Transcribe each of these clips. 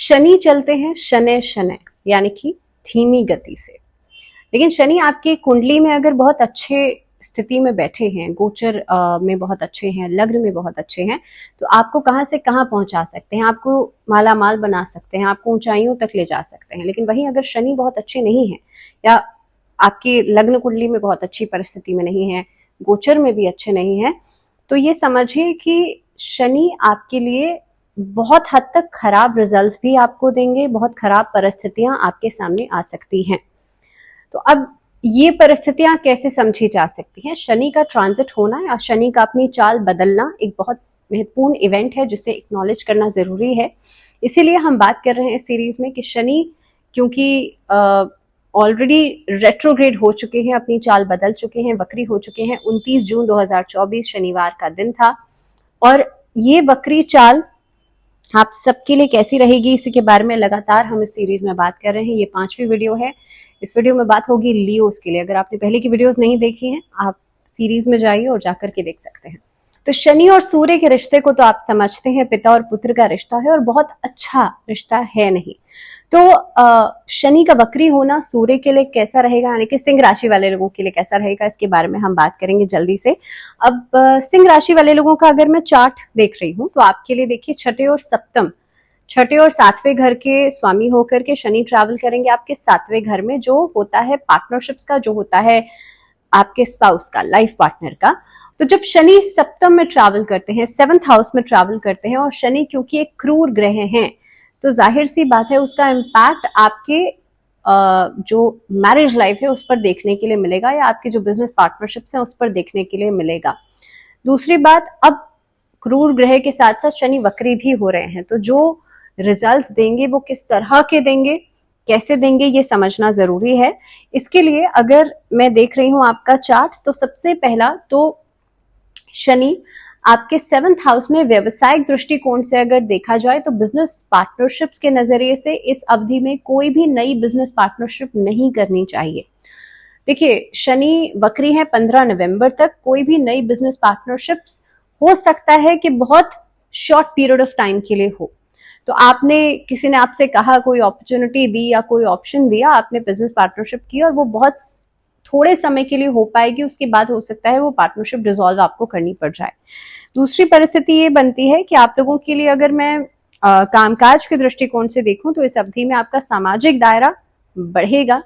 शनि चलते हैं शनै शनै यानी कि धीमी गति से, लेकिन शनि आपकी कुंडली में अगर बहुत अच्छे स्थिति में बैठे हैं, गोचर में बहुत अच्छे हैं, लग्न में बहुत अच्छे हैं, तो आपको कहां से कहां पहुंचा सकते हैं, आपको माला माल बना सकते हैं, आपको ऊंचाइयों तक ले जा सकते हैं। लेकिन वहीं अगर शनि बहुत अच्छे नहीं है या आपकी लग्न कुंडली में बहुत अच्छी परिस्थिति में नहीं है, गोचर में भी अच्छे नहीं है, तो ये समझिए कि शनि आपके लिए बहुत हद तक खराब रिजल्ट्स भी आपको देंगे, बहुत खराब परिस्थितियां आपके सामने आ सकती हैं। तो अब ये परिस्थितियां कैसे समझी जा सकती हैं? शनि का ट्रांजिट होना या शनि का अपनी चाल बदलना एक बहुत महत्वपूर्ण इवेंट है जिसे एक्नॉलेज करना जरूरी है। इसीलिए हम बात कर रहे हैं इस सीरीज में कि शनि क्योंकि ऑलरेडी रेट्रोग्रेड हो चुके हैं, अपनी चाल बदल चुके हैं, वक्री हो चुके हैं। 29 जून 2024 शनिवार का दिन था और ये वक्री चाल आप सबके लिए कैसी रहेगी इसी के बारे में लगातार हम इस सीरीज में बात कर रहे हैं। ये 5वीं वीडियो है। इस वीडियो में बात होगी लियोस के लिए। अगर आपने पहले की वीडियोस नहीं देखी हैं, आप सीरीज में जाइए और जाकर के देख सकते हैं। तो शनि और सूर्य के रिश्ते को तो आप समझते हैं, पिता और पुत्र का रिश्ता है और बहुत अच्छा रिश्ता है नहीं। तो शनि का वक्री होना सूर्य के लिए कैसा रहेगा, यानी कि सिंह राशि वाले लोगों के लिए कैसा रहेगा, इसके बारे में हम बात करेंगे जल्दी से। अब सिंह राशि वाले लोगों का अगर मैं चार्ट देख रही हूं तो आपके लिए देखिए छठे और 7वें घर के स्वामी होकर के शनि ट्रैवल करेंगे आपके 7वें घर में, जो होता है पार्टनरशिप्स का, जो होता है आपके स्पाउस का, लाइफ पार्टनर का। तो जब शनि सप्तम में ट्रैवल करते हैं, 7th हाउस में ट्रैवल करते हैं, और शनि क्योंकि एक क्रूर ग्रह हैं, तो जाहिर सी बात है उसका इम्पैक्ट आपके जो मैरिज लाइफ है उस पर देखने के लिए मिलेगा, या आपके जो बिजनेस पार्टनरशिप्स हैं उस पर देखने के लिए मिलेगा। दूसरी बात, अब क्रूर ग्रह के साथ साथ शनि वक्री भी हो रहे हैं, तो जो रिजल्ट्स देंगे वो किस तरह के देंगे, कैसे देंगे, ये समझना जरूरी है। इसके लिए अगर मैं देख रही हूं आपका चार्ट, तो सबसे पहला तो शनि आपके 7th हाउस में व्यवसायिक दृष्टिकोण से अगर देखा जाए तो बिजनेस पार्टनरशिप्स के नजरिए से इस अवधि में कोई भी नई बिजनेस पार्टनरशिप नहीं करनी चाहिए। देखिए, शनि वक्री है 15 नवंबर तक, कोई भी नई बिजनेस पार्टनरशिप्स हो सकता है कि बहुत शॉर्ट पीरियड ऑफ टाइम के लिए हो। तो आपने, किसी ने आपसे कहा, कोई अपॉर्चुनिटी दी या कोई ऑप्शन दिया, आपने बिजनेस पार्टनरशिप की और वो बहुत थोड़े समय के लिए हो पाएगी, उसके बाद हो सकता है वो पार्टनरशिप डिसॉल्व आपको करनी पड़ जाए। दूसरी परिस्थिति ये बनती है कि आप लोगों के लिए अगर मैं कामकाज के दृष्टिकोण से देखूं तो इस अवधि में आपका सामाजिक दायरा बढ़ेगा।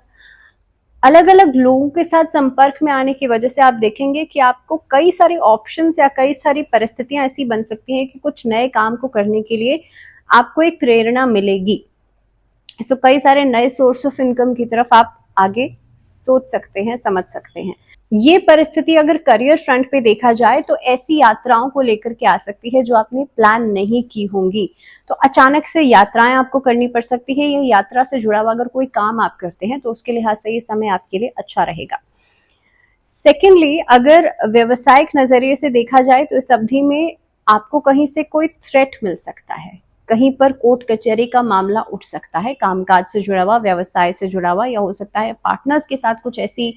अलग अलग लोगों के साथ संपर्क में आने की वजह से आप देखेंगे कि आपको कई सारे ऑप्शंस या कई सारी परिस्थितियां ऐसी बन सकती हैं कि कुछ नए काम को करने के लिए आपको एक प्रेरणा मिलेगी। सो कई सारे नए सोर्स ऑफ इनकम की तरफ आप आगे सोच सकते हैं, समझ सकते हैं। ये परिस्थिति अगर करियर फ्रंट पे देखा जाए तो ऐसी यात्राओं को लेकर के आ सकती है जो आपने प्लान नहीं की होंगी। तो अचानक से यात्राएं आपको करनी पड़ सकती है। ये यात्रा से जुड़ा हुआ अगर कोई काम आप करते हैं तो उसके लिहाज से ये समय आपके लिए अच्छा रहेगा। सेकेंडली, अगर व्यवसायिक नजरिए से देखा जाए तो इस अवधि में आपको कहीं से कोई थ्रेट मिल सकता है, कहीं पर कोर्ट कचहरी का मामला उठ सकता है, कामकाज से जुड़ा हुआ, व्यवसाय से जुड़ा हुआ, या हो सकता है पार्टनर्स के साथ कुछ ऐसी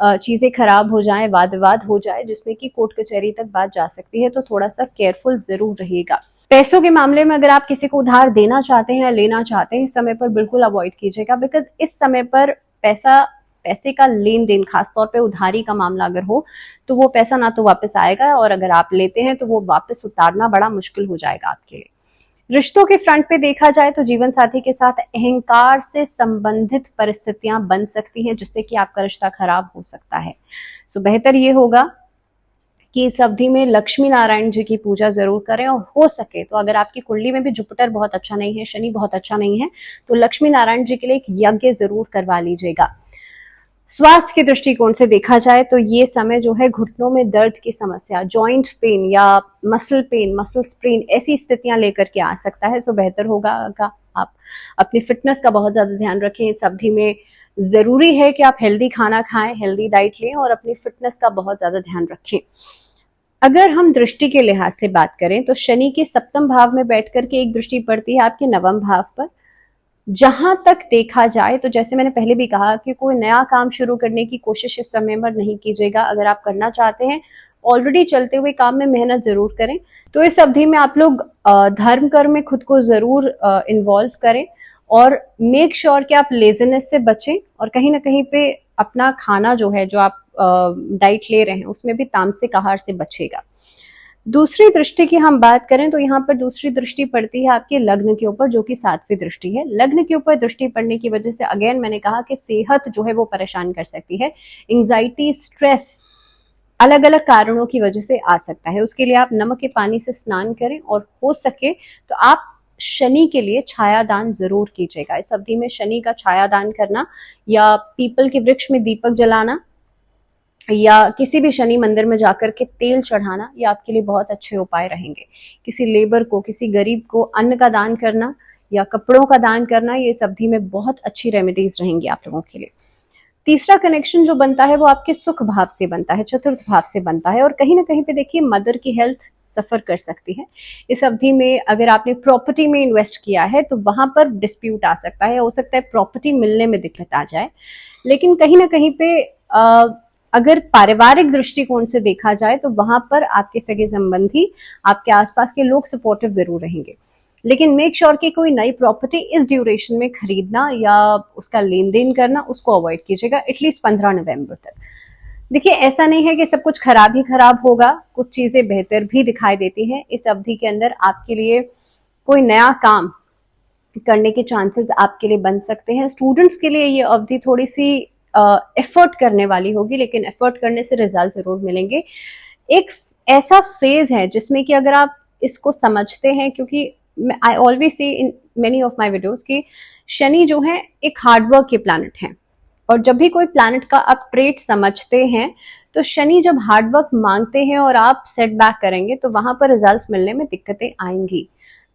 चीजें खराब हो जाएं, वाद विवाद हो जाए जिसमें कि कोर्ट कचहरी तक बात जा सकती है। तो थोड़ा सा केयरफुल जरूर रहिएगा। पैसों के मामले में अगर आप किसी को उधार देना चाहते हैं या लेना चाहते हैं, इस समय पर बिल्कुल अवॉइड कीजिएगा, बिकॉज इस समय पर पैसे का लेन देन, खासतौर पे उधारी का मामला अगर हो तो वो पैसा ना तो वापस आएगा, और अगर आप लेते हैं तो वो वापस उतारना बड़ा मुश्किल हो जाएगा आपके लिए। रिश्तों के फ्रंट पे देखा जाए तो जीवन साथी के साथ अहंकार से संबंधित परिस्थितियां बन सकती हैं जिससे कि आपका रिश्ता खराब हो सकता है। सो बेहतर ये होगा कि इस अवधि में लक्ष्मी नारायण जी की पूजा जरूर करें, और हो सके तो अगर आपकी कुंडली में भी जुपिटर बहुत अच्छा नहीं है, शनि बहुत अच्छा नहीं है, तो लक्ष्मी नारायण जी के लिए एक यज्ञ जरूर करवा लीजिएगा। स्वास्थ्य के दृष्टिकोण से देखा जाए तो ये समय जो है घुटनों में दर्द की समस्या, जॉइंट पेन या मसल पेन, मसल स्प्रेन, ऐसी स्थितियां लेकर के आ सकता है। सो बेहतर होगा आप अपनी फिटनेस का बहुत ज्यादा ध्यान रखें। इस अवधि में जरूरी है कि आप हेल्दी खाना खाएं, हेल्दी डाइट लें और अपनी फिटनेस का बहुत ज्यादा ध्यान रखें। अगर हम दृष्टि के लिहाज से बात करें तो शनि के 7th भाव में बैठ करके एक दृष्टि पड़ती है आपके 9वें भाव पर। जहां तक देखा जाए तो जैसे मैंने पहले भी कहा कि कोई नया काम शुरू करने की कोशिश इस समय पर नहीं कीजिएगा। अगर आप करना चाहते हैं ऑलरेडी चलते हुए काम में मेहनत जरूर करें। तो इस अवधि में आप लोग धर्म कर्म में खुद को जरूर इन्वॉल्व करें और मेक श्योर कि आप लेजीनेस से बचें और कहीं ना कहीं पे अपना खाना जो है, जो आप डाइट ले रहे हैं, उसमें भी तामसिक आहार से बचेगा। दूसरी दृष्टि की हम बात करें तो यहाँ पर दूसरी दृष्टि पड़ती है आपके लग्न के ऊपर, जो कि 7वीं दृष्टि है। लग्न के ऊपर दृष्टि पड़ने की वजह से अगेन मैंने कहा कि सेहत जो है वो परेशान कर सकती है। एंजाइटी, स्ट्रेस अलग अलग कारणों की वजह से आ सकता है। उसके लिए आप नमक के पानी से स्नान करें और हो सके तो आप शनि के लिए छायादान जरूर कीजिएगा। इस अवधि में शनि का छायादान करना या पीपल के वृक्ष में दीपक जलाना या किसी भी शनि मंदिर में जाकर के तेल चढ़ाना, ये आपके लिए बहुत अच्छे उपाय रहेंगे। किसी लेबर को, किसी गरीब को अन्न का दान करना या कपड़ों का दान करना, ये इस अवधि में बहुत अच्छी रेमेडीज रहेंगी आप लोगों के लिए। तीसरा कनेक्शन जो बनता है वो आपके सुख भाव से बनता है, चतुर्थ भाव से बनता है और कहीं ना कहीं पे देखिए मदर की हेल्थ सफर कर सकती है इस अवधि में। अगर आपने प्रॉपर्टी में इन्वेस्ट किया है तो वहां पर डिस्प्यूट आ सकता है, हो सकता है प्रॉपर्टी मिलने में दिक्कत आ जाए। लेकिन कहीं ना कहीं पे अगर पारिवारिक दृष्टिकोण से देखा जाए तो वहां पर आपके सगे संबंधी, आपके आसपास के लोग सपोर्टिव जरूर रहेंगे। लेकिन मेक श्योर कि कोई नई प्रॉपर्टी इस ड्यूरेशन में खरीदना या उसका लेन देन करना, उसको अवॉइड कीजिएगा एटलीस्ट 15 नवंबर तक। देखिए ऐसा नहीं है कि सब कुछ खराब ही खराब होगा, कुछ चीजें बेहतर भी दिखाई देती हैं। इस अवधि के अंदर आपके लिए कोई नया काम करने के चांसेस आपके लिए बन सकते हैं। स्टूडेंट्स के लिए ये अवधि थोड़ी सी एफर्ट करने वाली होगी, लेकिन एफर्ट करने से रिजल्ट जरूर मिलेंगे। एक ऐसा फेज है जिसमें कि अगर आप इसको समझते हैं, क्योंकि I always see in many of my videos कि शनि जो है एक हार्डवर्क के प्लैनेट है और जब भी कोई प्लैनेट का आप ट्रेट समझते हैं तो शनि जब हार्डवर्क मांगते हैं और आप सेटबैक करेंगे तो वहां पर रिजल्ट्स मिलने में दिक्कतें आएंगी।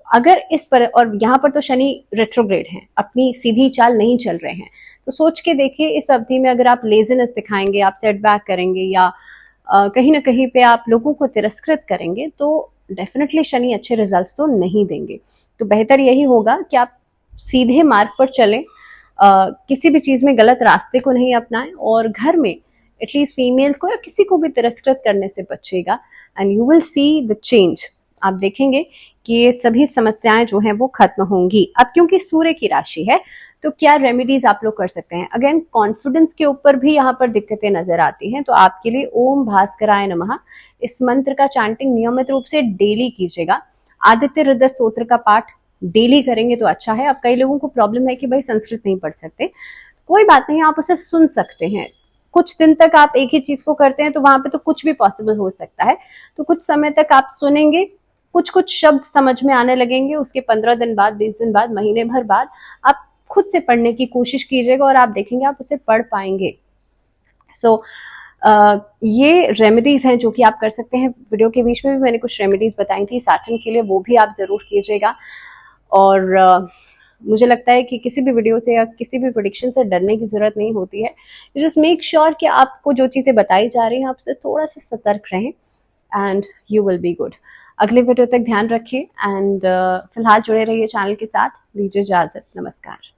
अगर इस पर, और यहाँ पर तो शनि रेट्रोग्रेड है, अपनी सीधी चाल नहीं चल रहे हैं, तो सोच के देखिए इस अवधि में अगर आप लेजीनेस दिखाएंगे, आप सेटबैक करेंगे या कहीं ना कहीं पे आप लोगों को तिरस्कृत करेंगे तो डेफिनेटली शनि अच्छे रिजल्ट्स तो नहीं देंगे। तो बेहतर यही होगा कि आप सीधे मार्ग पर चलें, किसी भी चीज में गलत रास्ते को नहीं अपनाएं और घर में एटलीस्ट फीमेल्स को या किसी को भी तिरस्कृत करने से बचेगा and you will see the change. आप देखेंगे कि ये सभी समस्याएं जो हैं वो खत्म होंगी। अब क्योंकि सूर्य की राशि है तो क्या रेमेडीज आप लोग कर सकते हैं? अगेन कॉन्फिडेंस के ऊपर भी यहाँ पर दिक्कतें नजर आती हैं, तो आपके लिए ओम भास्कराय नमः इस मंत्र का चैंटिंग नियमित रूप से डेली कीजिएगा। आदित्य हृदय स्तोत्र का पाठ डेली करेंगे तो अच्छा है। अब कई लोगों को प्रॉब्लम है कि भाई संस्कृत नहीं पढ़ सकते, कोई बात नहीं, आप उसे सुन सकते हैं। कुछ दिन तक आप एक ही चीज को करते हैं तो वहां पे तो कुछ भी पॉसिबल हो सकता है। तो कुछ समय तक आप सुनेंगे, कुछ कुछ शब्द समझ में आने लगेंगे, उसके 15 दिन बाद, 20 दिन बाद, महीने भर बाद आप खुद से पढ़ने की कोशिश कीजिएगा और आप देखेंगे आप उसे पढ़ पाएंगे। सो ये रेमेडीज हैं जो कि आप कर सकते हैं। वीडियो के बीच में भी मैंने कुछ रेमेडीज बताई थी सैटर्न के लिए, वो भी आप जरूर कीजिएगा। और मुझे लगता है कि किसी भी वीडियो से या किसी भी प्रेडिक्शन से डरने की जरूरत नहीं होती है। जस्ट मेक श्योर कि आपको जो चीजें बताई जा रही हैं आपसे थोड़ा सा सतर्क रहें and you will be good. अगले वीडियो तक ध्यान रखिए एंड फिलहाल जुड़े रहिए चैनल के साथ। दीजिए इजाजत, नमस्कार।